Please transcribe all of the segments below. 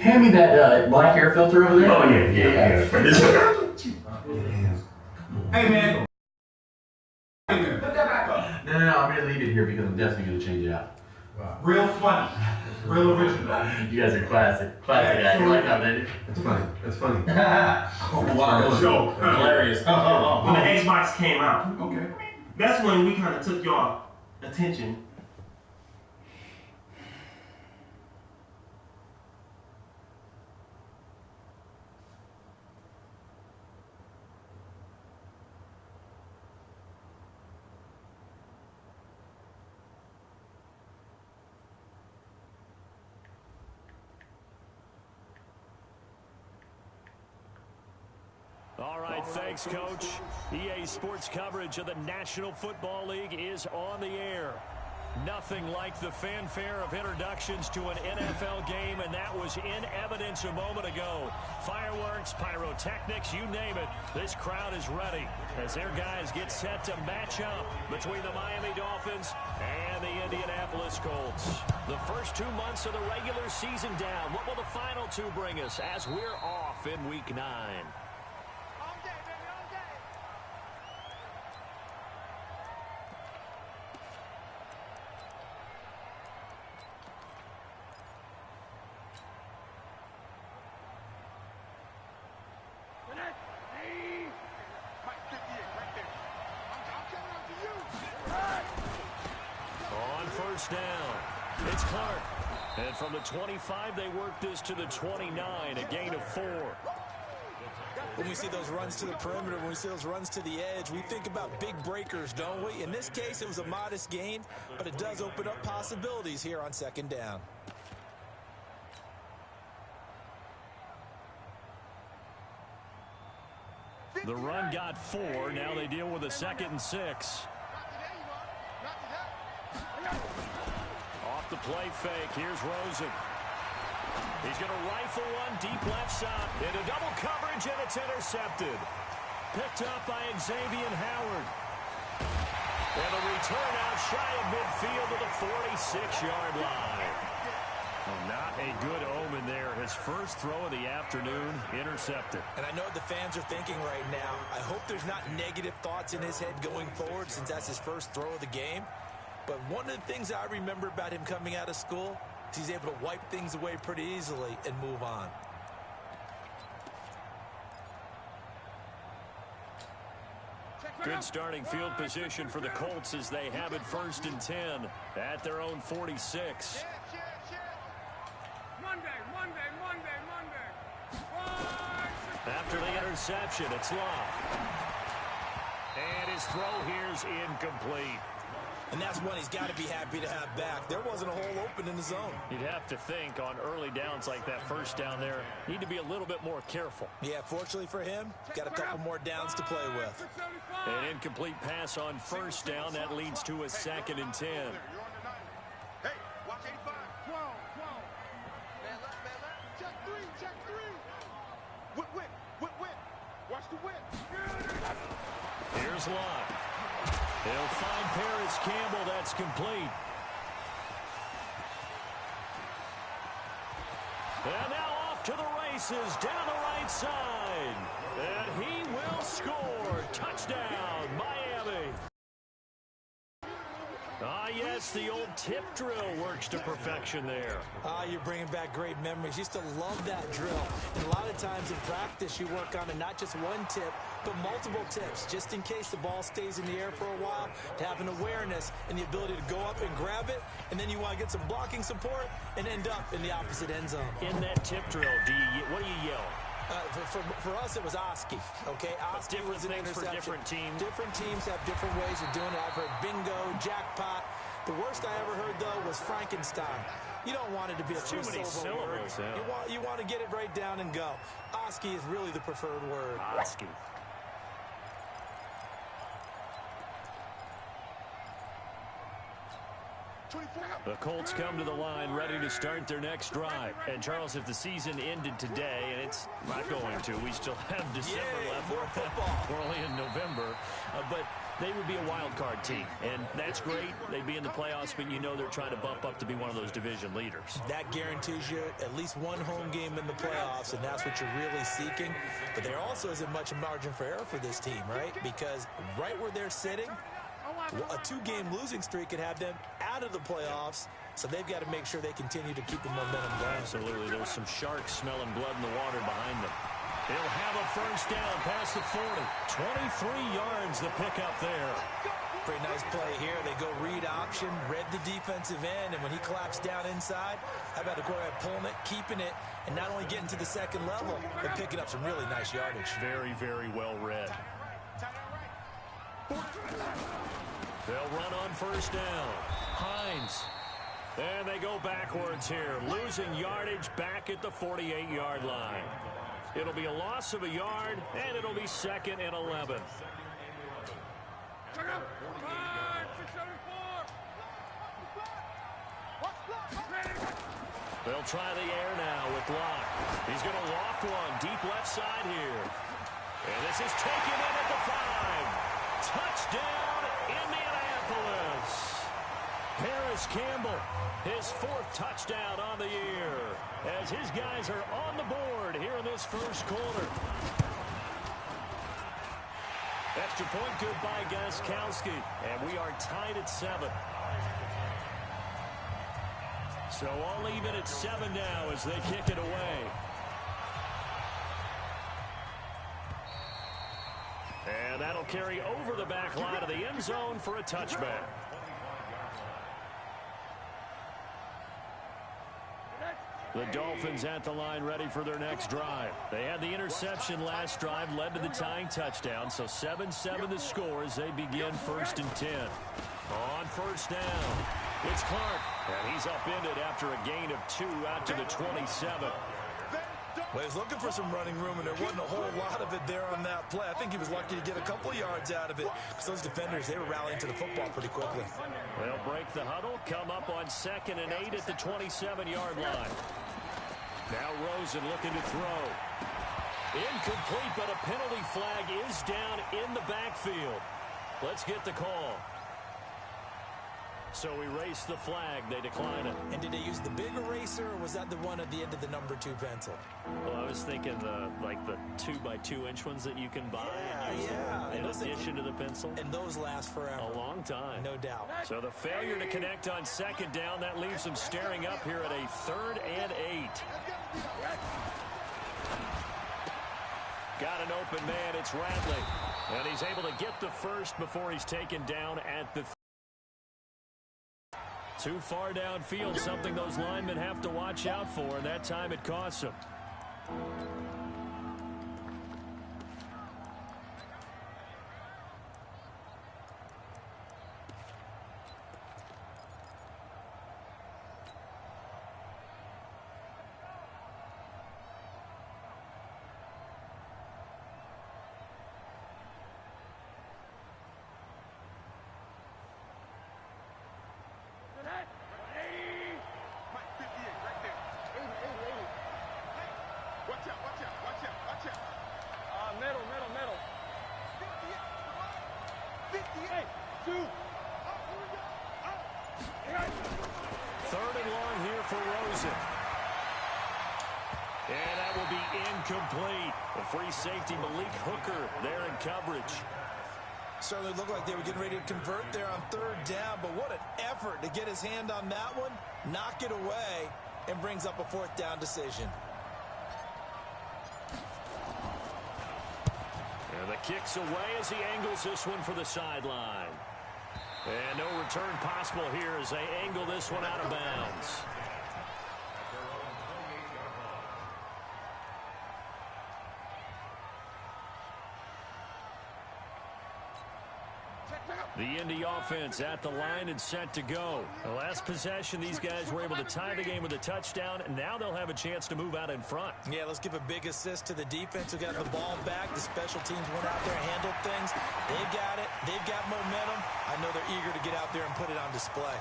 hand me that black hair filter over there. Oh, yeah. Hey, man. Put that back up. No, I'm going to leave it here because I'm definitely going to change it out. Wow. Real funny. Real original. You guys are classic. Classic guys. You like that, didn't you? That's funny. Oh, wow. Joke. Hilarious. When the Xbox came out, Okay. that's when we kind of took y'all attention. All right, thanks, Coach. EA Sports coverage of the National Football League is on the air. Nothing like the fanfare of introductions to an NFL game, and that was in evidence a moment ago. Fireworks, pyrotechnics, you name it. This crowd is ready as their guys get set to match up between the Miami Dolphins and the Indianapolis Colts. The first 2 months of the regular season down. What will the final two bring us as we're off in Week 9? Down. It's Clark. And from the 25, they work this to the 29, a gain of 4. When we see those runs to the perimeter, when we see those runs to the edge, we think about big breakers, don't we? In this case, it was a modest gain, but it does open up possibilities here on second down. The run got 4. Now they deal with a 2nd and 6. Off the play fake. Here's Rosen. He's going to rifle one deep left side. Into double coverage, and it's intercepted. Picked up by Xavier Howard. And a return out shy of midfield to the 46-yard line. Well, not a good omen there. His first throw of the afternoon, intercepted. And I know what the fans are thinking right now. I hope there's not negative thoughts in his head going forward since that's his first throw of the game. But one of the things I remember about him coming out of school is he's able to wipe things away pretty easily and move on. Good starting field position for the Colts as they have it 1st and 10 at their own 46. After the interception, it's Love. And his throw here's incomplete. And that's one he's got to be happy to have back. There wasn't a hole open in the zone. You'd have to think on early downs like that first down there, need to be a little bit more careful. Yeah, fortunately for him, got a couple more downs to play with. An incomplete pass on first down. That leads to a 2nd and 10. Hey, watch 85. 12. Man left. Check three. Whip. Watch the whip. Here's Lott. He'll find Paris Campbell. That's complete. And now off to the races down the right side. And he will score. Touchdown, Miami. Ah, yes, the old tip drill works to perfection there. You're bringing back great memories. Used to love that drill. And a lot of times in practice, you work on it, not just one tip, but multiple tips, just in case the ball stays in the air for a while, to have an awareness and the ability to go up and grab it, and then you want to get some blocking support and end up in the opposite end zone. In that tip drill, what do you yell? For us, it was Oski. Okay, Oski was an interception. For different teams. Different teams have different ways of doing it. I've heard bingo, jackpot. The worst I ever heard, though, was Frankenstein. You don't want it to be a too many syllables. Yeah. You want to get it right down and go. Oski is really the preferred word. Oski. The Colts come to the line ready to start their next drive. And, Charles, if the season ended today, and it's not going to, we still have December left. More football. We're only in November. But they would be a wild card team. And that's great. They'd be in the playoffs, but you know they're trying to bump up to be one of those division leaders. That guarantees you at least one home game in the playoffs, and that's what you're really seeking. But there also isn't much margin for error for this team, right? Because right where they're sitting, a 2-game losing streak could have them out of the playoffs, so they've got to make sure they continue to keep the momentum going. Absolutely. There's some sharks smelling blood in the water behind them. He'll have a first down past the 40. 23 yards the pickup there. Pretty nice play here. They go read option, read the defensive end, and when he claps down inside, how about the quarterback pulling it, keeping it, and not only getting to the second level, but picking up some really nice yardage. Very, very well read. They'll run on first down. Hines. And they go backwards here, losing yardage back at the 48-yard line. It'll be a loss of a yard, and it'll be 2nd and 11. They'll try the air now with Locke. He's going to loft one deep left side here. And this is taken in at the 5. Touchdown, Indianapolis. Harris Campbell, his 4th touchdown on the year, as his guys are on the board here in this first quarter. Extra point good by Gostkowski, and we are tied at 7. So all even at 7 now as they kick it away. And that'll carry over the back line of the end zone for a touchback. The Dolphins at the line ready for their next drive. They had the interception last drive, led to the tying touchdown. So 7-7 the score as they begin 1st and 10. On first down, it's Clark. And he's upended after a gain of 2 out to the 27. Well, he was looking for some running room, and there wasn't a whole lot of it there on that play. I think he was lucky to get a couple of yards out of it because those defenders, they were rallying to the football pretty quickly. They'll break the huddle, come up on 2nd and 8 at the 27-yard line. Now Rosen looking to throw. Incomplete, but a penalty flag is down in the backfield. Let's get the call. So erase the flag. They decline it. And did they use the big eraser, or was that the one at the end of the number 2 pencil? Well, I was thinking the 2x2-inch ones that you can buy Yeah. in addition to the pencil. And those last forever. A long time. No doubt. So the failure to connect on 2nd down, that leaves them staring up here at a 3rd and 8. Got an open man. It's Radley. And he's able to get the first before he's taken down at the too far downfield, something those linemen have to watch out for, and that time it costs them. Incomplete. The free safety, Malik Hooker, there in coverage. Certainly looked like they were getting ready to convert there on 3rd down, but what an effort to get his hand on that one, knock it away, and brings up a 4th down decision. And the kick's away as he angles this one for the sideline. And no return possible here as they angle this one out of bounds. The Indy offense at the line and set to go. The last possession, these guys were able to tie the game with a touchdown, and now they'll have a chance to move out in front. Yeah, let's give a big assist to the defense who got the ball back. The special teams went out there and handled things. They've got it. They've got momentum. I know they're eager to get out there and put it on display.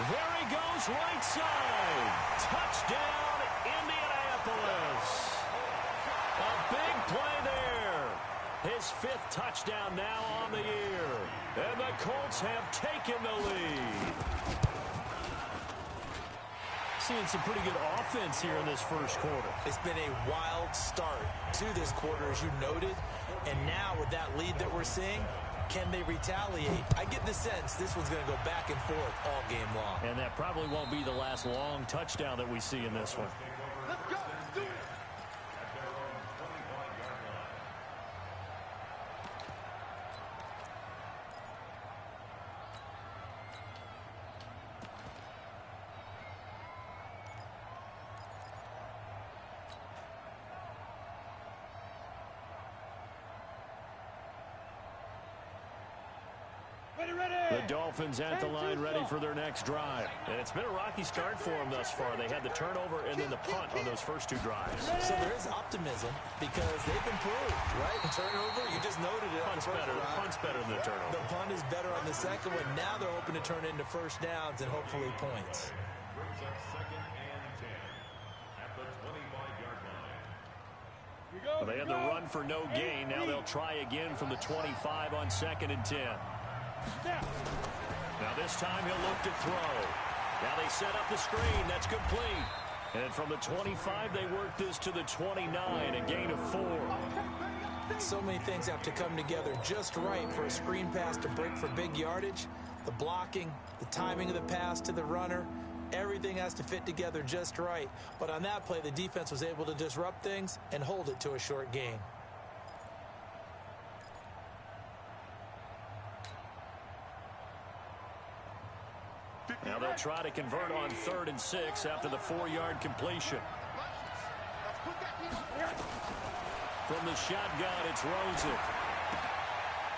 There he goes, right side. Touchdown, Indianapolis. A big play there. His 5th touchdown now on the year. And the Colts have taken the lead. Seeing some pretty good offense here in this first quarter. It's been a wild start to this quarter, as you noted. And now with that lead that we're seeing, can they retaliate? I get the sense this one's going to go back and forth all game long. And that probably won't be the last long touchdown that we see in this one. Let's go. Let's do it. The Dolphins at the line ready for their next drive. And it's been a rocky start for them thus far. They had the turnover and then the punt on those first 2 drives. So there is optimism because they've improved, right? Turnover, you just noted it. Punt's better than the turnover. The punt is better on the second one. Now they're hoping to turn into first downs and hopefully points. Well, they had the run for no gain. Now they'll try again from the 25 on 2nd and 10. Now this time he'll look to throw. Now they set up the screen. That's complete. And from the 25, they work this to the 29, a gain of 4. So many things have to come together just right for a screen pass to break for big yardage. The blocking, the timing of the pass to the runner, everything has to fit together just right. But on that play, the defense was able to disrupt things and hold it to a short gain. Now they'll try to convert on 3rd and 6 after the 4-yard completion. From the shotgun, it's Rosen.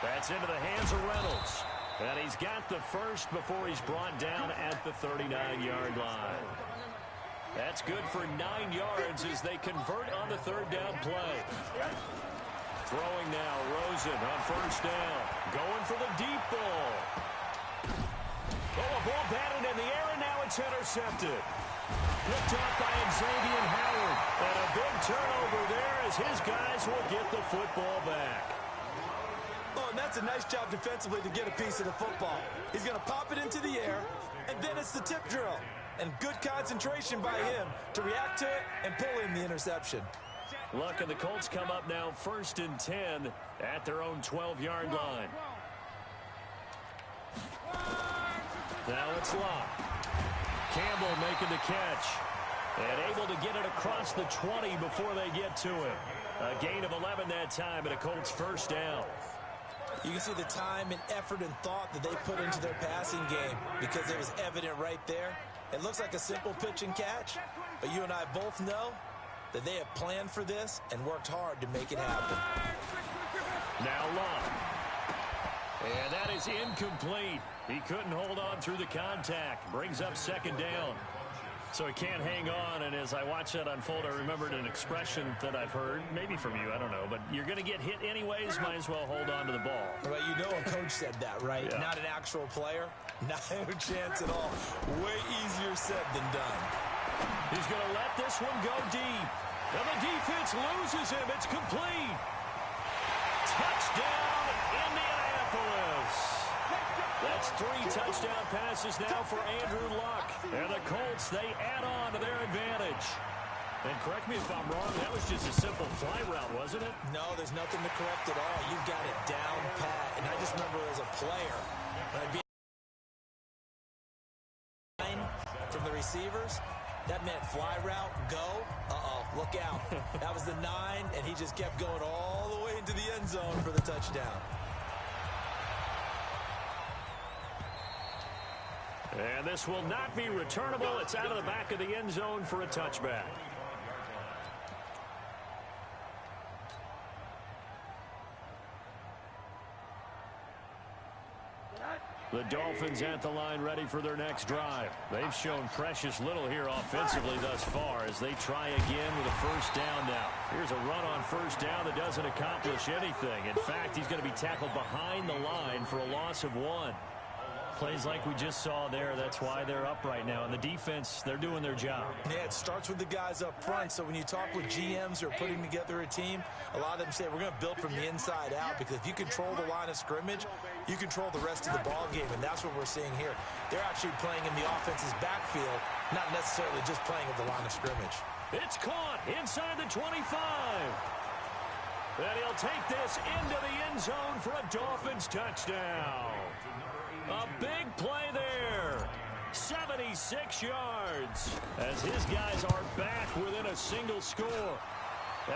That's into the hands of Reynolds. And he's got the first before he's brought down at the 39-yard line. That's good for 9 yards as they convert on the 3rd down play. Throwing now, Rosen on 1st down. Going for the deep ball. Oh, a ball batted in the air, and now it's intercepted. Picked up by Xavier Howard. And a big turnover there as his guys will get the football back. Oh, and that's a nice job defensively to get a piece of the football. He's going to pop it into the air, and then it's the tip drill. And good concentration by him to react to it and pull in the interception. Luck, and the Colts come up now 1st and 10 at their own 12-yard line. Now it's Locke. Campbell making the catch. And able to get it across the 20 before they get to it. A gain of 11 that time, and a Colts 1st down. You can see the time and effort and thought that they put into their passing game because it was evident right there. It looks like a simple pitch and catch, but you and I both know that they have planned for this and worked hard to make it happen. Now Locke. And that is incomplete. He couldn't hold on through the contact. Brings up 2nd down. So he can't hang on, and as I watch that unfold, I remembered an expression that I've heard, maybe from you, I don't know, but you're going to get hit anyways, might as well hold on to the ball. Well, you know a coach said that, right? Yeah. Not an actual player. Not a chance at all. Way easier said than done. He's going to let this one go deep. And the defense loses him. It's complete. Touchdown, Indianapolis. That's 3 touchdown passes now for Andrew Luck. And the Colts, they add on to their advantage. And correct me if I'm wrong, that was just a simple fly route, wasn't it? No, there's nothing to correct at all. You've got it down pat. And I just remember as a player, when I'd be from the receivers, that meant fly route, go, look out. That was the 9, and he just kept going all the way into the end zone for the touchdown. And this will not be returnable. It's out of the back of the end zone for a touchback. The Dolphins at the line ready for their next drive. They've shown precious little here offensively thus far as they try again with a 1st down now. Here's a run on 1st down that doesn't accomplish anything. In fact, he's going to be tackled behind the line for a loss of 1. Plays like we just saw there, that's why they're up right now. And the defense, they're doing their job. Yeah, it starts with the guys up front. So when you talk with GMs who are putting together a team, a lot of them say we're going to build from the inside out, because if you control the line of scrimmage, you control the rest of the ball game, and that's what we're seeing here. They're actually playing in the offense's backfield, not necessarily just playing at the line of scrimmage. It's caught inside the 25. And he'll take this into the end zone for a Dolphins touchdown. A big play there. 76 yards as his guys are back within a single score.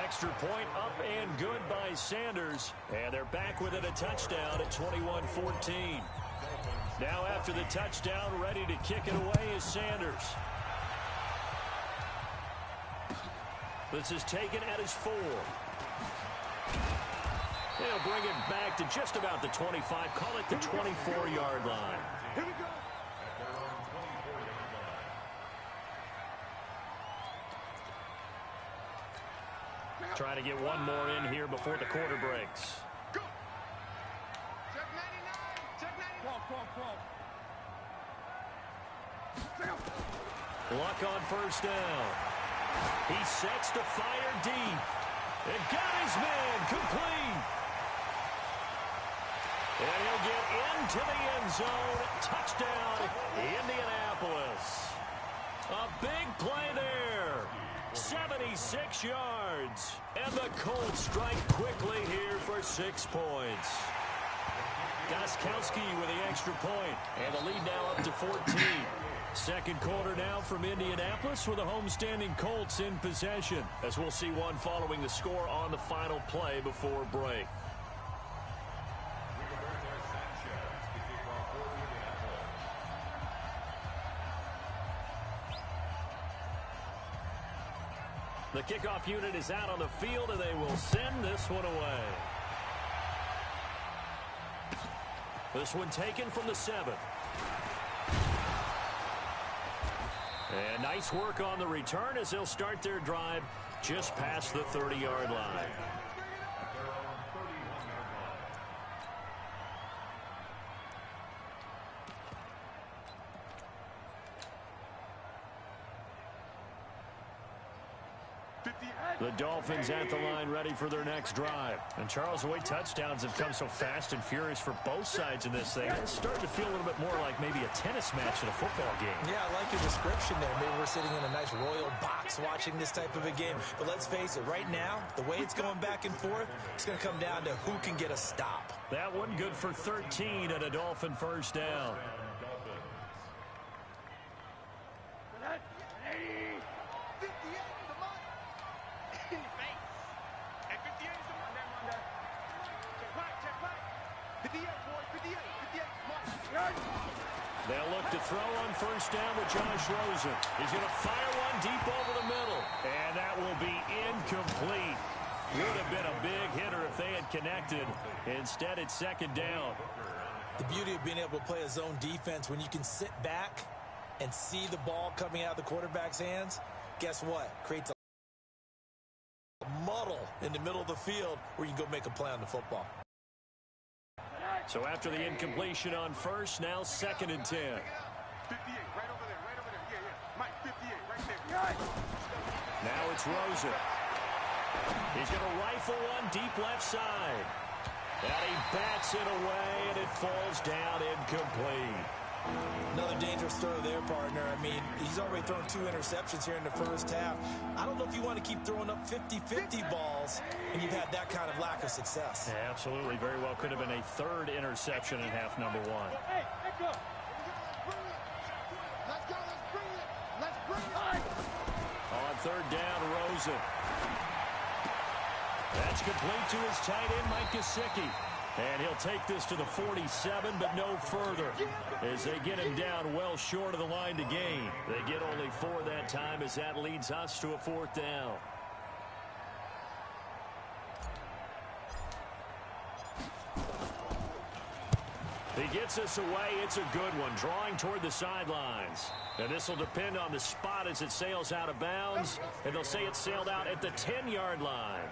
Extra point up and good by Sanders. And they're back within a touchdown at 21-14. Now after the touchdown, ready to kick it away is Sanders. This is taken at his 4. They'll bring it back to just about the 25. Call it the 24-yard line. Here we go. Trying to get one more in here before the quarter breaks. Go. Check 99. Check 99. Luck on first down. He sets to fire deep. And got his man complete. And he'll get into the end zone. Touchdown, Indianapolis. A big play there. 76 yards. And the Colts strike quickly here for 6 points. Gostkowski with the extra point. And the lead now up to 14. Second quarter now from Indianapolis with the homestanding Colts in possession, as we'll see one following the score on the final play before break. The kickoff unit is out on the field, and they will send this one away. This one taken from the 7. And nice work on the return as they'll start their drive just past the 30-yard line. The Dolphins at the line ready for their next drive. And Charles, the way touchdowns have come so fast and furious for both sides in this thing, it's starting to feel a little bit more like maybe a tennis match in a football game. Yeah, I like your description there. Maybe we're sitting in a nice royal box watching this type of a game. But let's face it, right now, the way it's going back and forth, it's going to come down to who can get a stop. That one good for 13 and a Dolphin first down. They'll look to throw on first down with Josh Rosen. He's going to fire one deep over the middle. And that will be incomplete. Would have been a big hitter if they had connected. Instead, it's second down. The beauty of being able to play a zone defense, when you can sit back and see the ball coming out of the quarterback's hands, guess what? Creates a muddle in the middle of the field where you can go make a play on the football. So after the incompletion on first, now 2nd and 10. 58, right over there, right over there. Yeah. Mike, 58, right there. Now it's Rosen. He's going to rifle one deep left side. And he bats it away, and it falls down incomplete. Another dangerous throw there, partner. I mean, he's already thrown 2 interceptions here in the first half. I don't know if you want to keep throwing up 50-50 balls, and you've had that kind of lack of success. Yeah, absolutely. Very well could have been a 3rd interception in half number 1. Hey, let's go. Let's go, let's bring it. Let's bring it. On 3rd down, Rosen. That's complete to his tight end, Mike Gesicki. And he'll take this to the 47, but no further, as they get him down well short of the line to gain. They get only 4 that time, as that leads us to a 4th down. He gets us away. It's a good one, drawing toward the sidelines. And this will depend on the spot as it sails out of bounds. And they'll say it sailed out at the 10-yard line.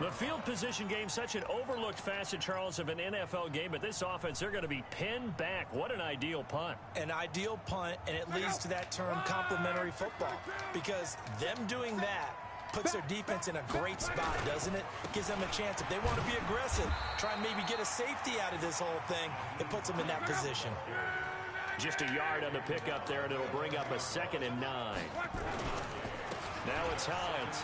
The field position game, such an overlooked facet, Charles, of an NFL game, but this offense, they're going to be pinned back. What an ideal punt. An ideal punt, and it leads to that term complementary football, because them doing that puts their defense in a great spot, doesn't it? Gives them a chance. If they want to be aggressive, try and maybe get a safety out of this whole thing, it puts them in that position. Just a yard on the pickup there, and it'll bring up a 2nd and 9. Now it's Hines.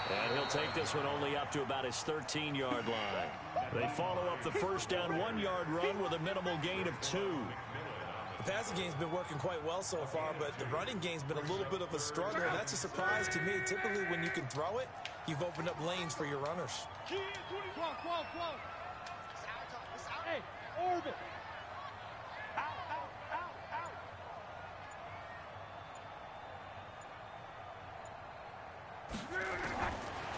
And he'll take this one only up to about his 13-yard line. They follow up the first down 1-yard run with a minimal gain of 2. The passing game's been working quite well so far, but the running game's been a little bit of a struggle. That's a surprise to me. Typically, when you can throw it, you've opened up lanes for your runners. Hey, orbit.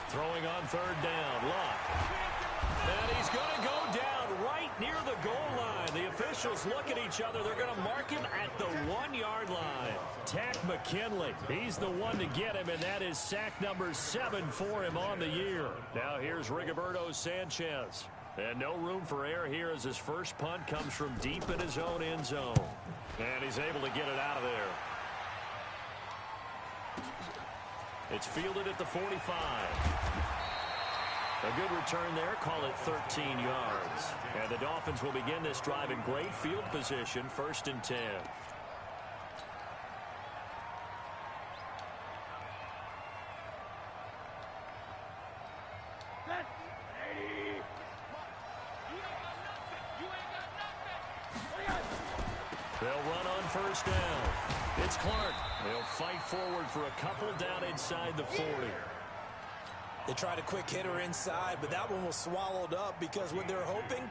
Throwing on 3rd down, Luck. And he's going to go down right near the goal line. The officials look at each other. They're going to mark him at the 1-yard line. Tack McKinley, he's the one to get him, and that is sack number 7 for him on the year. Now here's Rigoberto Sanchez. And no room for error here as his first punt comes from deep in his own end zone. And he's able to get it out of there. It's fielded at the 45. A good return there. Call it 13 yards. And the Dolphins will begin this drive in great field position. 1st and 10. They'll run on 1st down. It's Clark. They'll fight forward for a couple down inside the 40. They tried a quick hitter inside, but that one was swallowed up because what they're hoping,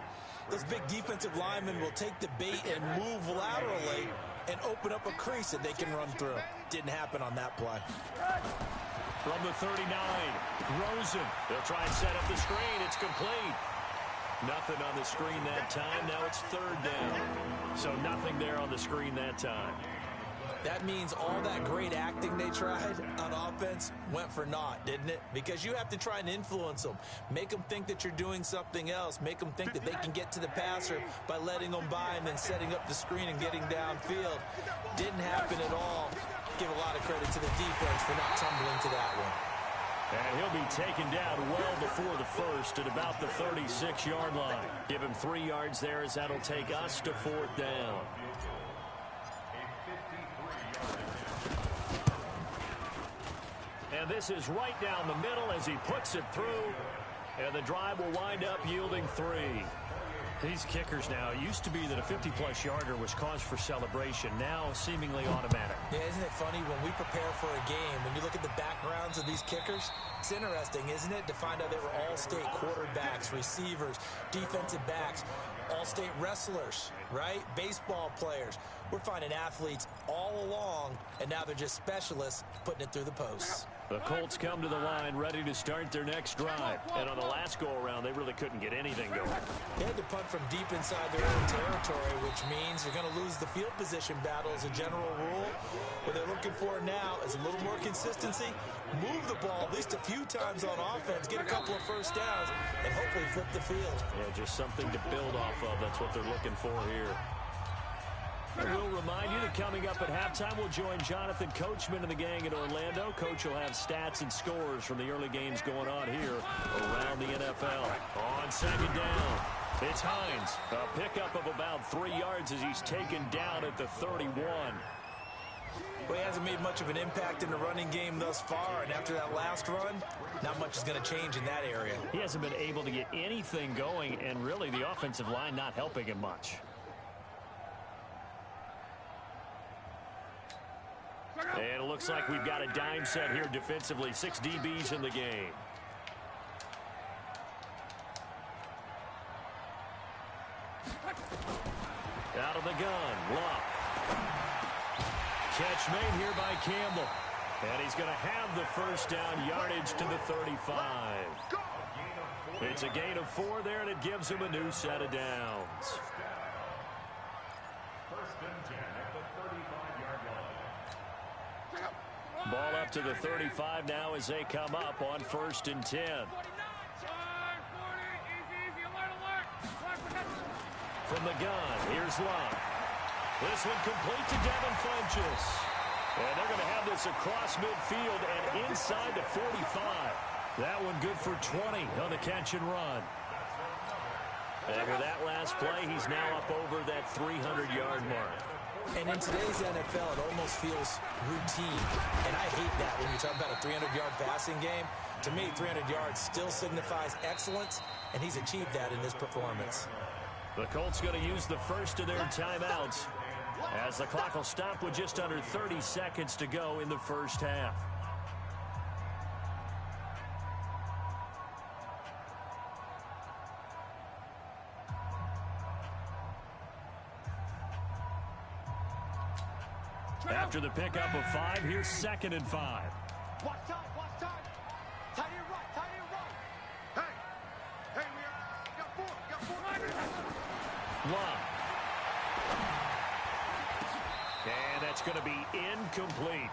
those big defensive linemen will take the bait and move laterally and open up a crease that they can run through. Didn't happen on that play. From the 39, Rosen. They'll try and set up the screen. It's complete. Nothing on the screen that time. Now it's 3rd down. So nothing there on the screen that time. That means all that great acting they tried on offense went for naught, didn't it? Because you have to try and influence them. Make them think that you're doing something else. Make them think that they can get to the passer by letting them by and then setting up the screen and getting downfield. Didn't happen at all. Give a lot of credit to the defense for not tumbling to that one. And he'll be taken down well before the first at about the 36-yard line. Give him 3 yards there as that'll take us to 4th down. And this is right down the middle as he puts it through. And the drive will wind up yielding 3. These kickers now, it used to be that a 50-plus yarder was cause for celebration. Now seemingly automatic. Yeah, isn't it funny when we prepare for a game, when you look at the backgrounds of these kickers, it's interesting, isn't it, to find out they were all-state quarterbacks, receivers, defensive backs, all-state wrestlers, right? Baseball players. We're finding athletes all along, and now they're just specialists putting it through the posts. The Colts come to the line ready to start their next drive. And on the last go-around, they really couldn't get anything going. They had to punt from deep inside their own territory, which means you're going to lose the field position battle as a general rule. What they're looking for now is a little more consistency, move the ball at least a few times on offense, get a couple of first downs, and hopefully flip the field. Yeah, just something to build off of. That's what they're looking for here. We'll remind you that coming up at halftime, we'll join Jonathan Coachman and the gang in Orlando. Coach will have stats and scores from the early games going on here around the NFL. On 2nd down, it's Hines. A pickup of about 3 yards as he's taken down at the 31. Well, he hasn't made much of an impact in the running game thus far, and after that last run, not much is going to change in that area. He hasn't been able to get anything going, and really the offensive line not helping him much. And it looks like we've got a dime set here defensively. 6 DBs in the game. Out of the gun, Luck. Catch made here by Campbell. And he's going to have the first down, yardage to the 35. It's a gain of 4 there, and it gives him a new set of downs. Ball up to the 35 now as they come up on 1st and 10. From the gun, here's Love. This one complete to Devin Funchess. And they're going to have this across midfield and inside the 45. That one good for 20 on the catch and run. And with that last play, he's now up over that 300-yard mark. And in today's NFL, it almost feels routine. And I hate that when you talk about a 300-yard passing game. To me, 300 yards still signifies excellence, and he's achieved that in this performance. The Colts going to use the first of their timeouts as the clock will stop with just under 30 seconds to go in the first half. After the pickup of 5, here's 2nd and 5. Watch time, watch time. Tight end right, tight end right. Hey, we got 4. Love. And that's going to be incomplete.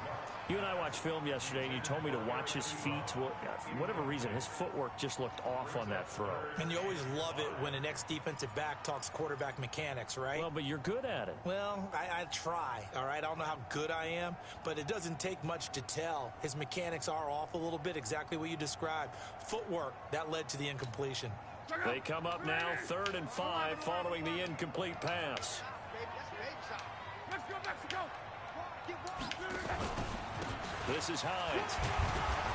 You and I watched film yesterday, and you told me to watch his feet. Well, for whatever reason, his footwork just looked off on that throw. And you always love it when an ex-defensive back talks quarterback mechanics, right? Well, but you're good at it. Well, I try, all right? I don't know how good I am, but it doesn't take much to tell. His mechanics are off a little bit, exactly what you described. Footwork, that led to the incompletion. They come up now 3rd and 5 following the incomplete pass. Let's go, Mexico. This is Hines.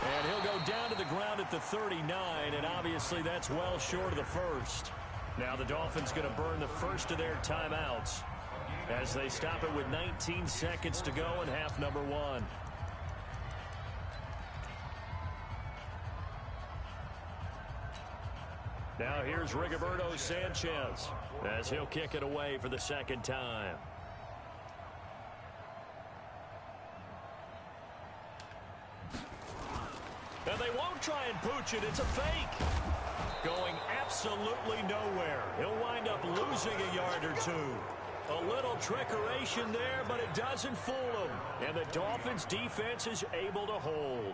And he'll go down to the ground at the 39, and obviously that's well short of the first. Now the Dolphins going to burn the first of their timeouts as they stop it with 19 seconds to go in half number 1. Now here's Rigoberto Sanchez as he'll kick it away for the second time. And they won't try and pooch it. It's a fake. Going absolutely nowhere. He'll wind up losing a yard or 2. A little trickeration there, but it doesn't fool him. And the Dolphins defense is able to hold.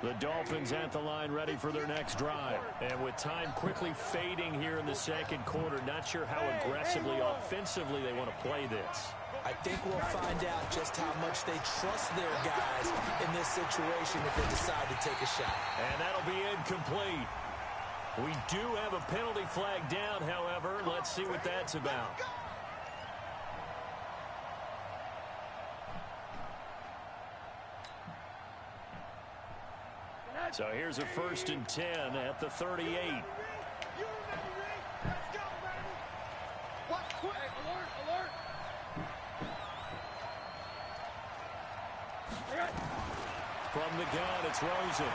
The Dolphins at the line ready for their next drive. And with time quickly fading here in the second quarter, not sure how aggressively, offensively they want to play this. I think we'll find out just how much they trust their guys in this situation if they decide to take a shot. And that'll be incomplete. We do have a penalty flag down, however. Let's see what that's about. So here's a 1st and 10 at the 38. You ready, Rick? Let's go, baby. Watch quick. Alert. From the gun, it's Rosen.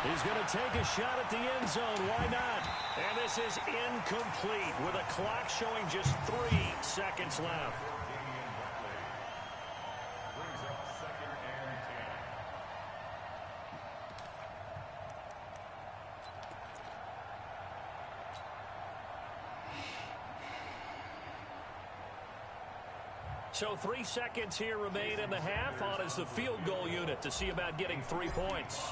He's going to take a shot at the end zone. Why not? And this is incomplete with a clock showing just 3 seconds left. So 3 seconds here remain in the half. On is the field goal unit to see about getting 3 points.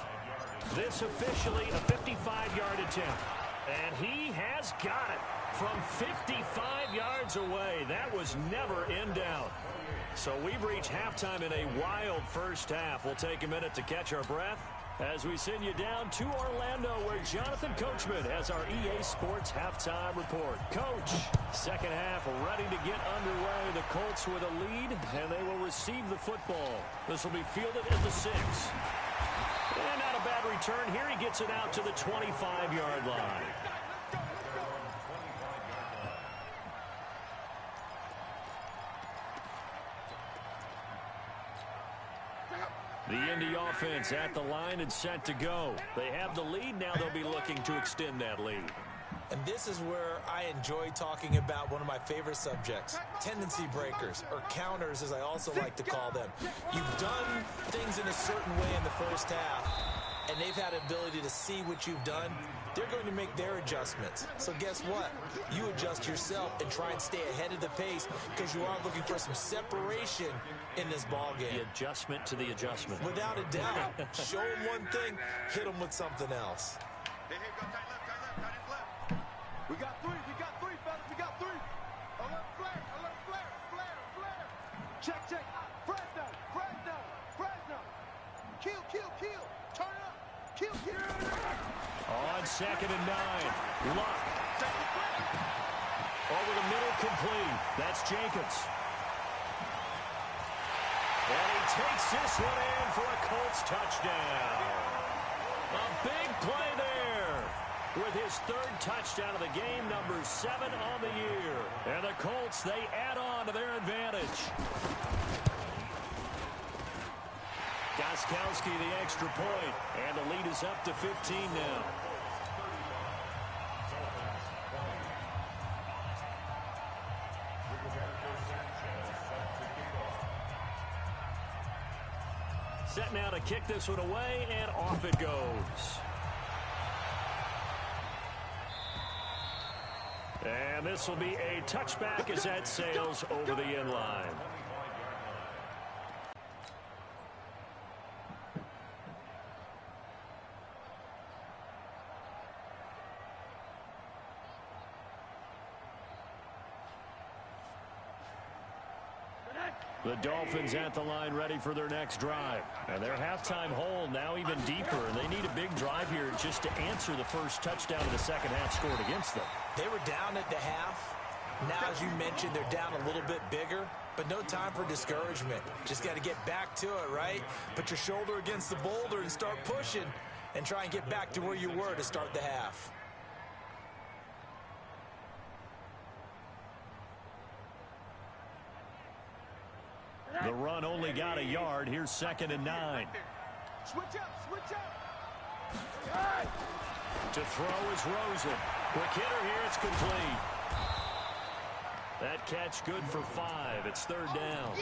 This officially a 55-yard attempt. And he has got it from 55 yards away. That was never in doubt. So we've reached halftime in a wild first half. We'll take a minute to catch our breath as we send you down to Orlando, where Jonathan Coachman has our EA Sports halftime report. Coach, second half ready to get underway. The Colts with a lead, and they will receive the football. This will be fielded at the 6. And not a bad return here. He gets it out to the 25-yard line. The Indy offense at the line and set to go. They have the lead. Now they'll be looking to extend that lead. And this is where I enjoy talking about one of my favorite subjects, tendency breakers, or counters as I also like to call them. You've done things in a certain way in the first half, and they've had the ability to see what you've done, they're going to make their adjustments. So guess what? You adjust yourself and try and stay ahead of the pace because you are looking for some separation in this ball game. The adjustment to the adjustment. Without a doubt. Show them one thing, hit them with something else. Hey, go tight left, tight left. We got three, fellas, we got three. Alert flare. Check. Fresno. Kill. Turn up. Kill. On 2nd and 9. Luck. Over the middle, complete. That's Jenkins. And he takes this one in for a Colts touchdown. A big play there. With his 3rd touchdown of the game, number 7 on the year. And the Colts, they add on to their advantage. Gostkowski the extra point, and the lead is up to 15 now. Set now to kick this one away, and off it goes. And this will be a touchback as that sails over the end line. The Dolphins at the line ready for their next drive. And their halftime hole now even deeper, and they need a big drive here just to answer the first touchdown of the second half scored against them. They were down at the half. Now, as you mentioned, they're down a little bit bigger, but no time for discouragement. Just got to get back to it, right? Put your shoulder against the boulder and start pushing and try and get back to where you were to start the half. The run only got a yard. Here's 2nd and 9. Switch up. To throw is Rosen. Quick hitter here. It's complete. That catch good for 5. It's 3rd down.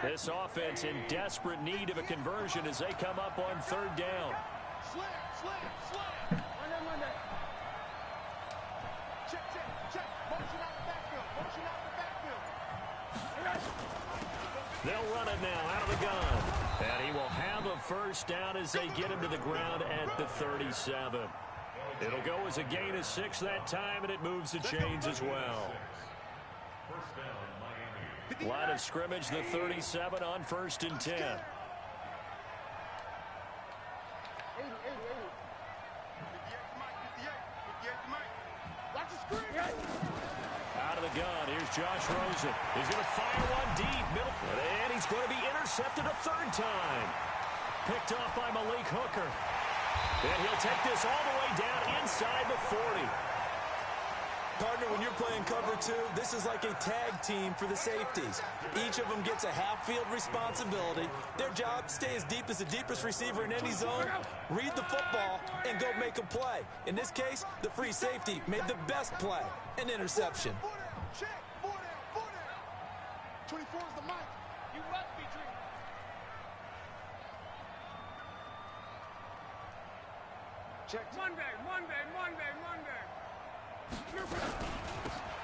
This offense in desperate need of a conversion as they come up on 3rd down. Slam. Run that. Check. Motion out the backfield. They'll run it now out of the gun. And he will have a first down as they get him to the ground at the 37. It'll go as a gain of 6 that time, and it moves the chains as well. Line of scrimmage, the 37 on 1st and 10. Out of the gun, here's Josh Rosen. He's going to fire one deep, middle, and he's going to be intercepted a 3rd time. Picked off by Malik Hooker. And he'll take this all the way down inside the 40. Partner, when you're playing cover 2, this is like a tag team for the safeties. Each of them gets a half-field responsibility. Their job, stay as deep as the deepest receiver in any zone, read the football, and go make a play. In this case, the free safety made the best play, an interception. 4 down. 24 is the mic. You must be dreaming. Check. Monday.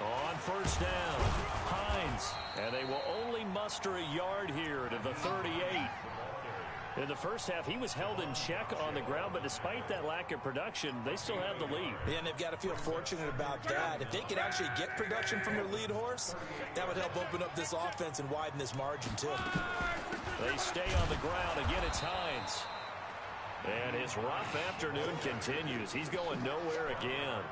On 1st down, Hines. And they will only muster a yard here to the 38. In the first half, he was held in check on the ground, but despite that lack of production, they still have the lead. Yeah, and they've got to feel fortunate about that. If they could actually get production from their lead horse, that would help open up this offense and widen this margin, too. They stay on the ground. Again, it's Hines. And his rough afternoon continues. He's going nowhere again.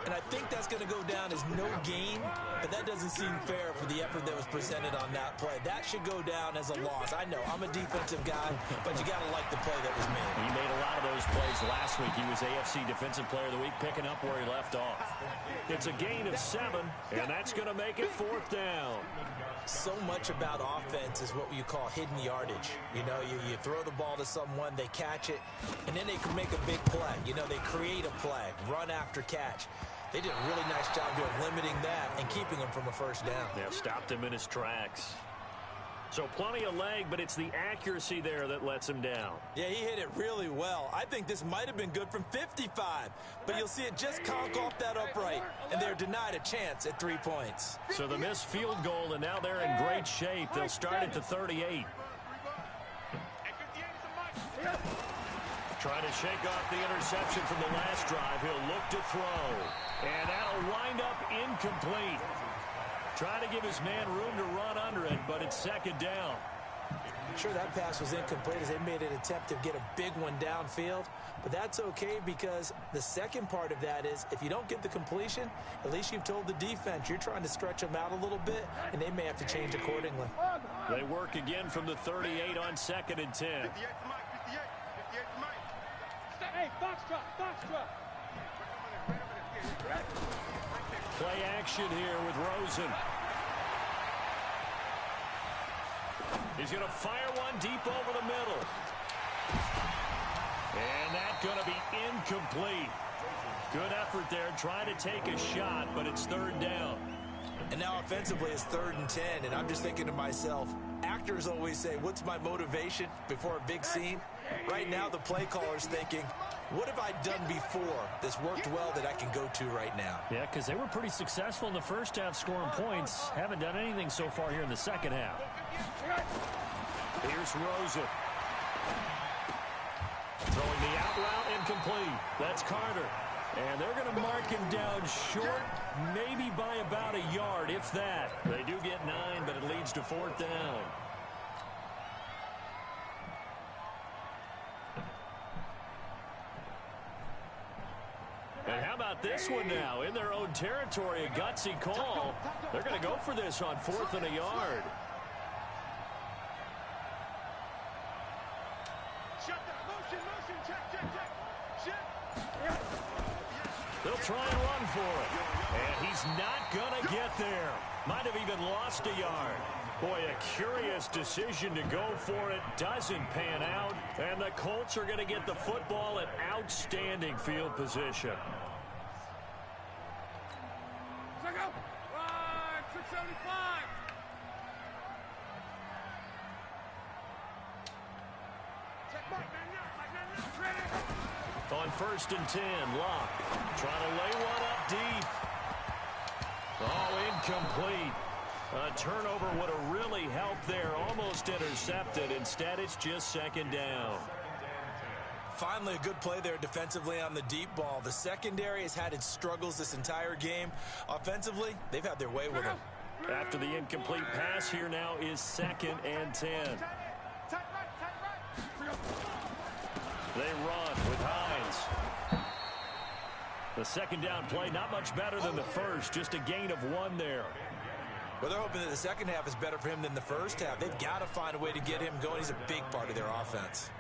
And I think that's going to go down as no gain, but that doesn't seem fair for the effort that was presented on that play. That should go down as a loss. I know, I'm a defensive guy, but you got to like the play that was made. He made a lot of those plays last week. He was AFC Defensive Player of the Week, picking up where he left off. It's a gain of 7, and that's going to make it 4th down. So much about offense is what you call hidden yardage. You know, you throw the ball to someone, they catch it, and then they can make a big play. You know, they create a play, run after catch. They did a really nice job here of limiting that and keeping him from a first down. Yeah, stopped him in his tracks. So plenty of leg, but it's the accuracy there that lets him down. Yeah, he hit it really well. I think this might have been good from 55, but you'll see it just conk off that upright, and they're denied a chance at 3 points. So the missed field goal, and now they're in great shape. They'll start at the 38. Trying to shake off the interception from the last drive. He'll look to throw, and that'll wind up incomplete. Trying to give his man room to run under it, but it's second down. I'm sure that pass was incomplete as they made an attempt to get a big one downfield, but that's okay because the second part of that is if you don't get the completion, at least you've told the defense you're trying to stretch them out a little bit, and they may have to change accordingly. They work again from the 38 on 2nd and 10. Hey, foxtrot. Play action here with Rosen. He's going to fire one deep over the middle. And that's going to be incomplete. Good effort there, trying to take a shot, but it's 3rd down. And now offensively it's 3rd and 10, and I'm just thinking to myself, actors always say, what's my motivation before a big scene? Right now the play caller's thinking, what have I done before that's worked well that I can go to right now? Yeah, because they were pretty successful in the first half scoring points. Haven't done anything so far here in the second half. Here's Rosen. Throwing the out route incomplete. That's Carter. And they're going to mark him down short, maybe by about a yard, if that. They do get 9, but it leads to 4th down. And how about this one now? In their own territory, a gutsy call. They're going to go for this on 4th and a yard. Shut down. Motion. Check. They'll try and run for it. And he's not going to get there. Might have even lost a yard. Boy, a curious decision to go for it. Doesn't pan out. And the Colts are going to get the football at outstanding field position. Check out. 675. Check Mike. On 1st and 10, Locke trying to lay one up deep. Oh, incomplete. A turnover would have really helped there. Almost intercepted. Instead, it's just 2nd down. Finally, a good play there defensively on the deep ball. The secondary has had its struggles this entire game. Offensively, they've had their way with them. After the incomplete pass, here now is 2nd and 10. They run with Hines. The 2nd down play, not much better than the first. Just a gain of 1 there. Well, they're hoping that the second half is better for him than the first half. They've got to find a way to get him going. He's a big part of their offense.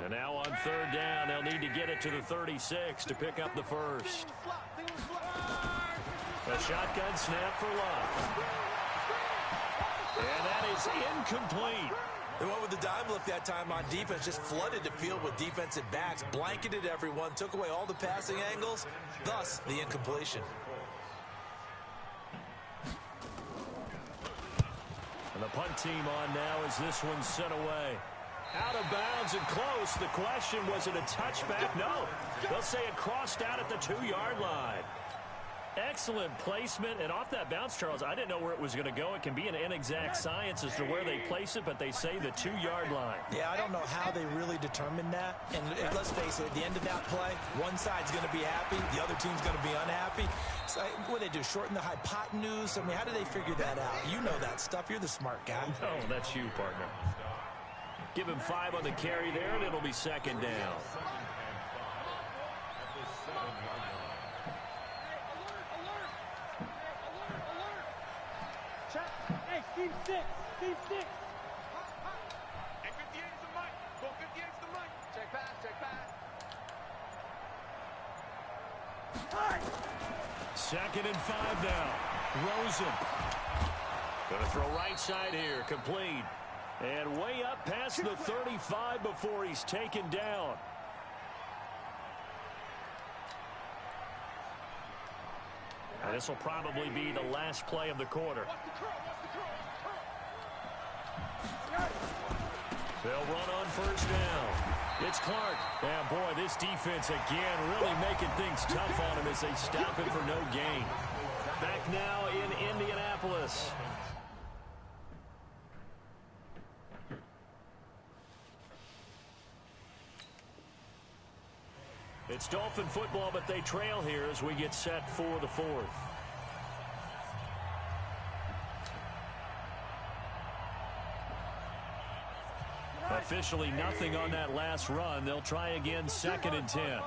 And now on 3rd down, they'll need to get it to the 36 to pick up the first. A shotgun snap for Locke. And that is incomplete. They went with the dime look that time on defense, just flooded the field with defensive backs, blanketed everyone, took away all the passing angles, thus the incompletion. And the punt team on now as this one's sent away. Out of bounds and close. The question, was it a touchback? No. They'll say it crossed out at the 2-yard line. Excellent placement. And off that bounce, Charles, I didn't know where it was going to go. It can be an inexact science as to where they place it, but they say the 2-yard line. Yeah, I don't know how they really determined that. And let's face it, at the end of that play, one side's going to be happy, the other team's going to be unhappy. So what do they do, shorten the hypotenuse? I mean, how do they figure that out? You know that stuff. You're the smart guy. Oh, that's you, partner. Give him 5 on the carry there, and it'll be 2nd down. Hey, Steve 6. Steve 6. Hey, 58 is the mic. Go 58 is the mic. 2nd and 5 now. Rosen. Going to throw right side here. Complete. And way up past the 35 before he's taken down. And this will probably be the last play of the quarter. They'll run on 1st down. It's Clark. And boy, this defense again really making things tough on him as they stop him for no gain. Back now in Indianapolis. It's Dolphin football, but they trail here as we get set for the 4th. Officially nothing on that last run. They'll try again 2nd and 10.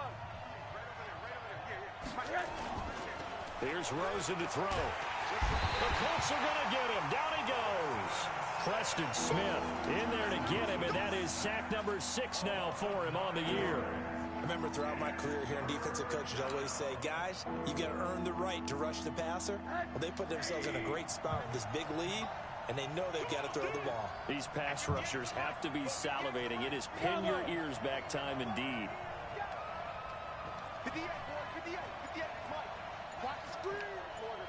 Here's Rosen to throw. The Colts are going to get him. Down he goes. Preston Smith in there to get him, and that is sack number 6 now for him on the year. I remember throughout my career here in defensive coaches always say, guys, you got to earn the right to rush the passer. Well, they put themselves in a great spot with this big lead, and they know they've got to throw the ball. These pass rushers have to be salivating. It is pin your ears back time indeed. 58, boy, 58, 58, Mike. Clock the screen. Corner.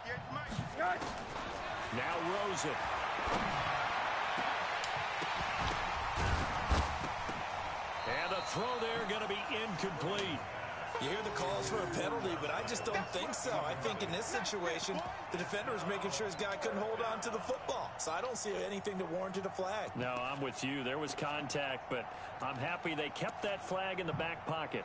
58, Mike. Now Rosen. And the throw there going to be incomplete. You hear the calls for a penalty, but I just don't think so. I think in this situation, the defender was making sure his guy couldn't hold on to the football. So I don't see anything that warranted a flag. No, I'm with you. There was contact, but I'm happy they kept that flag in the back pocket.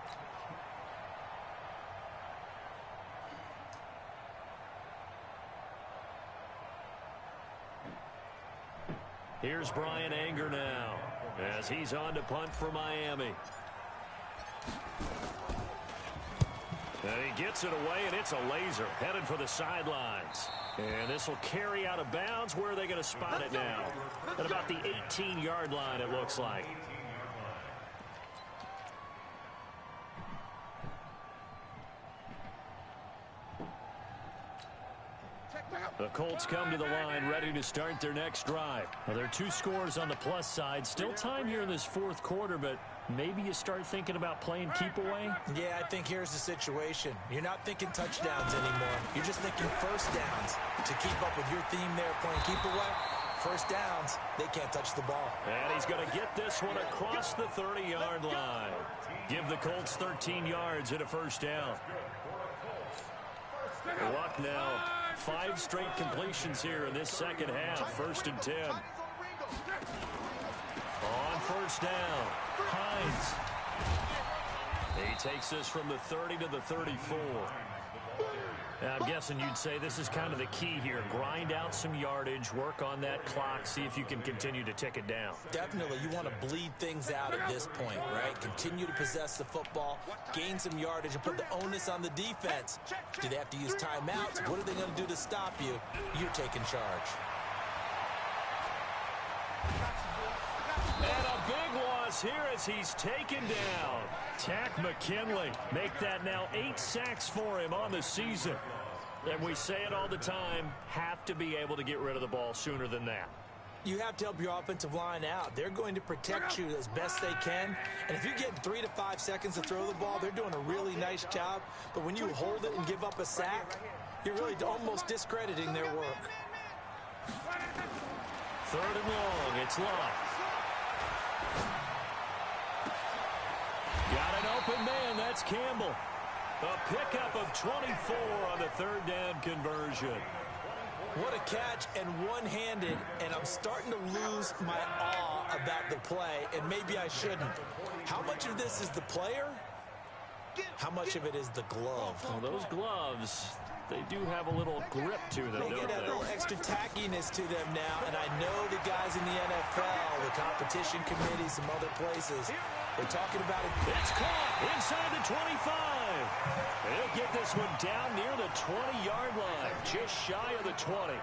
Here's Brian Anger now as he's on to punt for Miami. And he gets it away, and it's a laser headed for the sidelines. And this will carry out of bounds. Where are they going to spot it now? At about the 18-yard line, it looks like. The Colts come to the line ready to start their next drive. Well, there are 2 scores on the plus side. Still time here in this 4th quarter, but maybe you start thinking about playing keep away? Yeah, I think here's the situation. You're not thinking touchdowns anymore. You're just thinking first downs. To keep up with your theme there, playing keep away, first downs, they can't touch the ball. And he's going to get this one across the 30-yard line. Give the Colts 13 yards and a first down. Luck now. 5 straight completions here in this second half. 1st and 10. On 1st down, Hines. He takes this from the 30 to the 34. I'm guessing you'd say this is kind of the key here. Grind out some yardage, work on that clock, see if you can continue to tick it down. Definitely, you want to bleed things out at this point, right? Continue to possess the football, gain some yardage, and put the onus on the defense. Do they have to use timeouts? What are they going to do to stop you? You're taking charge. And a big loss here as he's taken down. Tack McKinley. Make that now 8 sacks for him on the season. And we say it all the time, have to be able to get rid of the ball sooner than that. You have to help your offensive line out. They're going to protect you as best they can. And if you get 3 to 5 seconds to throw the ball, they're doing a really nice job. But when you hold it and give up a sack, you're really almost discrediting their work. 3rd and long. It's locked. Got an open man. That's Campbell. A pickup of 24 on the 3rd down conversion. What a catch, and one-handed, and I'm starting to lose my awe about the play, and maybe I shouldn't. How much of this is the player? How much of it is the glove? Well, those gloves, they do have a little grip to them, They don't get a little extra tackiness to them now, and I know the guys in the NFL, the competition committee, some other places, they're talking about it. It's caught inside the 25. He'll get this one down near the 20-yard line, just shy of the 20.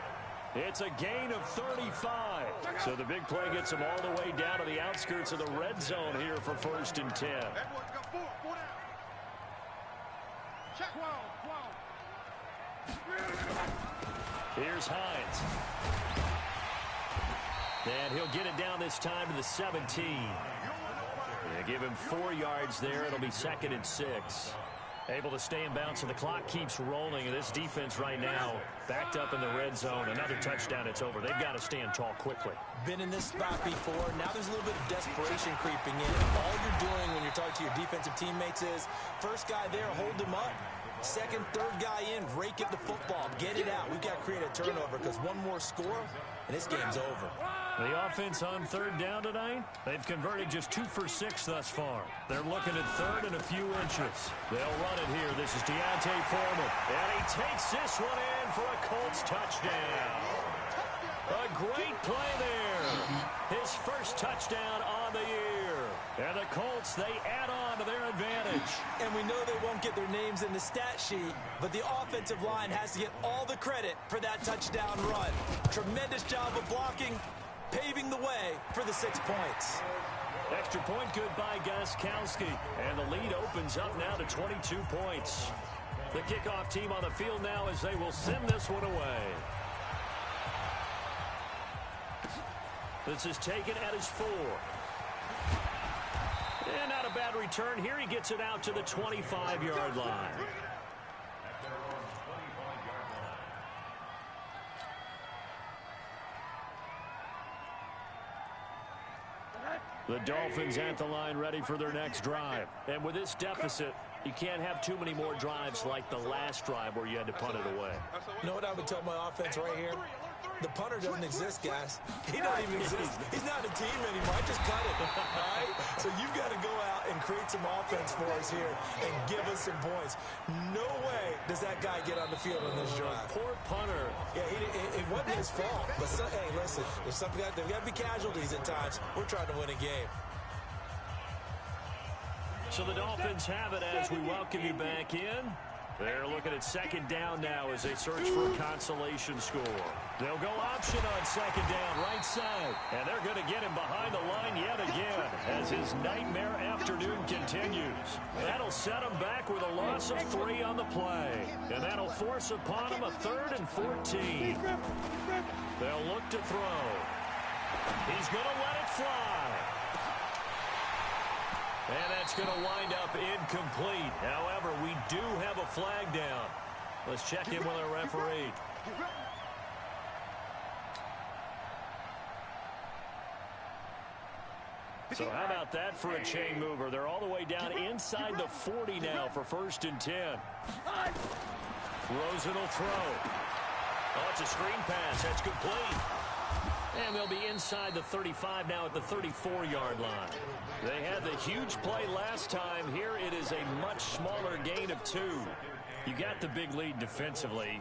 It's a gain of 35. So the big play gets him all the way down to the outskirts of the red zone here for 1st and 10. Here's Hines. And he'll get it down this time to the 17. They give him 4 yards there. It'll be 2nd and 6. Able to stay in bounds, so the clock keeps rolling. And this defense right now backed up in the red zone. Another touchdown, it's over. They've got to stand tall quickly. Been in this spot before. Now there's a little bit of desperation creeping in. All you're doing when you're talking to your defensive teammates is, first guy there, hold him up. Second, third guy in, rake at the football. Get it out. We've got to create a turnover because one more score, and this game's over. The offense on 3rd down tonight, they've converted just 2 for 6 thus far. They're looking at 3rd and a few inches. They'll run it here. This is Deontay Foreman. And he takes this one in for a Colts touchdown. A great play there. His first touchdown on the year. And the Colts, they add on to their advantage. And we know they won't get their names in the stat sheet, but the offensive line has to get all the credit for that touchdown run. Tremendous job of blocking, paving the way for the 6 points. Extra point good by Gostkowski. And the lead opens up now to 22 points. The kickoff team on the field now as they will send this one away. This is taken at his 4. And not a bad return here. He gets it out to the 25-yard line. The Dolphins at the line ready for their next drive. And with this deficit, you can't have too many more drives like the last drive where you had to punt it away. You know what I would tell my offense right here? The punter doesn't exist, guys. He doesn't even exist. He's not a team anymore. I just cut it. All right? So you've got to go out and create some offense for us here and give us some points. No way does that guy get on the field on this drive. Poor punter. Yeah, it wasn't his fault. But, hey, listen, there's got to be casualties at times. We're trying to win a game. So the Dolphins have it as we welcome you back in. They're looking at 2nd down now as they search for a consolation score. They'll go option on 2nd down, right side. And they're going to get him behind the line yet again as his nightmare afternoon continues. That'll set him back with a loss of 3 on the play. And that'll force upon him a 3rd and 14. They'll look to throw. He's going to let it fly. And that's going to wind up incomplete. However, we do have a flag down. Let's check in with our referee. So how about that for a chain mover? They're all the way down inside the 40 now for 1st and 10. Rosen will throw. Oh, it's a screen pass. That's complete. And they'll be inside the 35 now at the 34-yard line. They had the huge play last time. Here it is a much smaller gain of 2. You got the big lead defensively.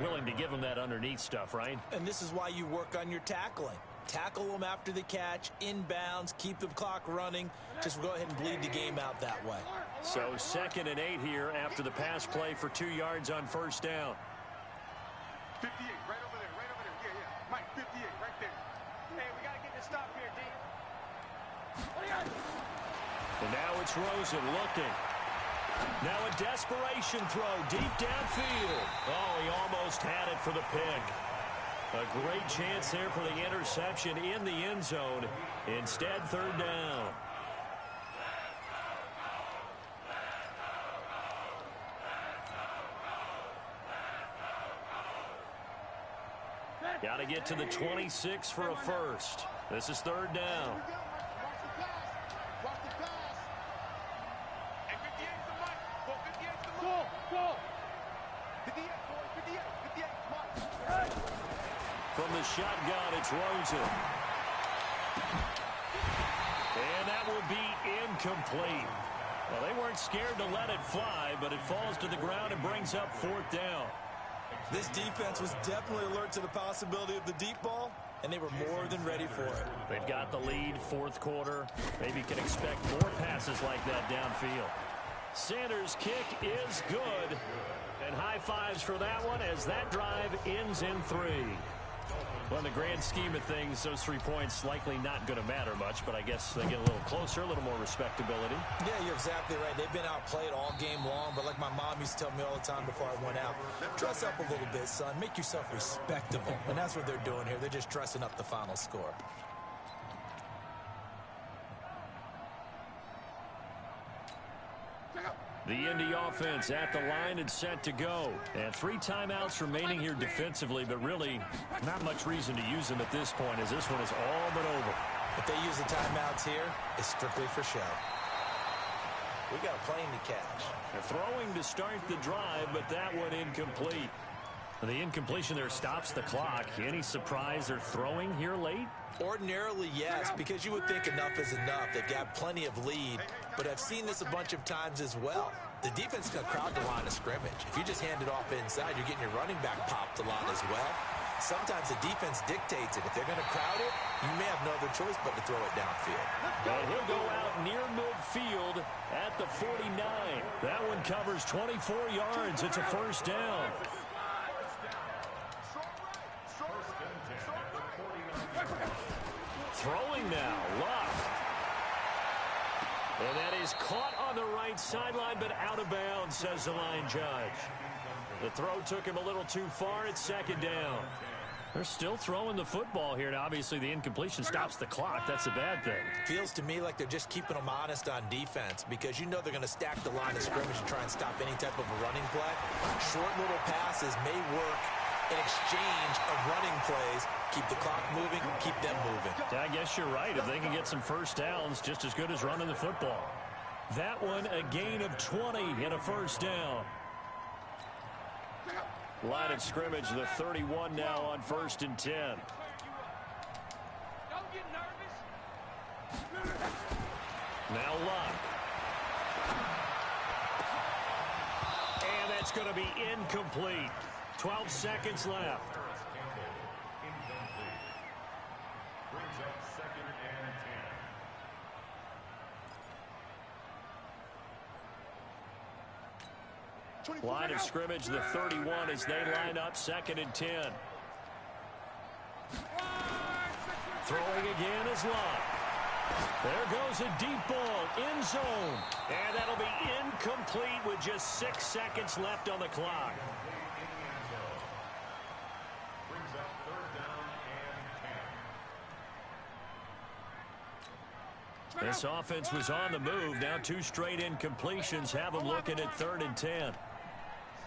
Willing to give them that underneath stuff, right? And this is why you work on your tackling. Tackle them after the catch, inbounds, keep the clock running. Just go ahead and bleed the game out that way. So 2nd and 8 here after the pass play for 2 yards on 1st down. 58, right over there, right over there. Yeah. Mike, 58, right there. Hey, we got to get this stop here, D. And now it's Rosen looking. Now a desperation throw deep downfield. Oh, he almost had it for the pick. A great chance there for the interception in the end zone. Instead, 3rd down. Got to get to the 26 for a first. This is 3rd down. Watch the pass. And 58's the mic. Go, 58's the mic. Go. 58, boy, 58, Mike. From the shotgun, it's Rosen. And that will be incomplete. Well, they weren't scared to let it fly, but it falls to the ground and brings up 4th down. This defense was definitely alert to the possibility of the deep ball, and they were more than ready for it. They've got the lead, 4th quarter. Maybe can expect more passes like that downfield. Sanders' kick is good. And high fives for that one as that drive ends in 3. Well, in the grand scheme of things, those 3 points likely not going to matter much, but I guess they get a little closer, a little more respectability. Yeah, you're exactly right. They've been outplayed all game long, but like my mom used to tell me all the time before I went out, dress up a little bit, son. Make yourself respectable. And that's what they're doing here. They're just dressing up the final score. The Indy offense at the line and set to go. And 3 timeouts remaining here defensively, but really not much reason to use them at this point as this one is all but over. If they use the timeouts here, it's strictly for show. We got a plane to catch. They're throwing to start the drive, but that one incomplete. The incompletion there stops the clock. Any surprise they're throwing here late? Ordinarily, yes, because you would think enough is enough. They've got plenty of lead, but I've seen this a bunch of times as well. The defense is going to crowd the line of scrimmage. If you just hand it off inside, you're getting your running back popped a lot as well. Sometimes the defense dictates it. If they're going to crowd it, you may have no other choice but to throw it downfield. And he'll go out near midfield at the 49. That one covers 24 yards. It's a first down. Throwing now, Luck. And that is caught on the right sideline, but out of bounds, says the line judge. The throw took him a little too far. It's second down. They're still throwing the football here. Now, obviously, the incompletion stops the clock. That's a bad thing. Feels to me like they're just keeping them honest on defense because you know they're going to stack the line of scrimmage and try and stop any type of a running play. Short little passes may work in exchange of running plays. Keep the clock moving, keep them moving. I guess you're right. If they can get some first downs, just as good as running the football. That one, a gain of 20 and a first down. Line of scrimmage, the 31 now on 1st and 10. Don't get nervous. Now Luck. And that's going to be incomplete. 12 seconds left. Brings up 2nd and 10. Line of scrimmage, the 31 as they line up 2nd and 10. Throwing again is Luck. There goes a deep ball, end zone. And that'll be incomplete with just 6 seconds left on the clock. Brings up 3rd down and 10. This offense was on the move. Now 2 straight incompletions have them looking at 3rd and 10.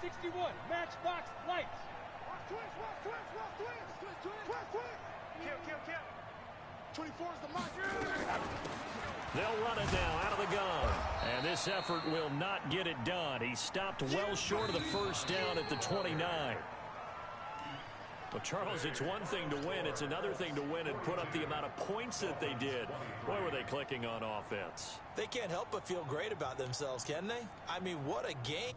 61, matchbox lights. Twins. Kill. 24 is the mark. They'll run it now out of the gun. And this effort will not get it done. He stopped well short of the first down at the 29. Well, Charles, it's one thing to win. It's another thing to win and put up the amount of points that they did. Boy, were they clicking on offense. They can't help but feel great about themselves, can they? I mean, what a game.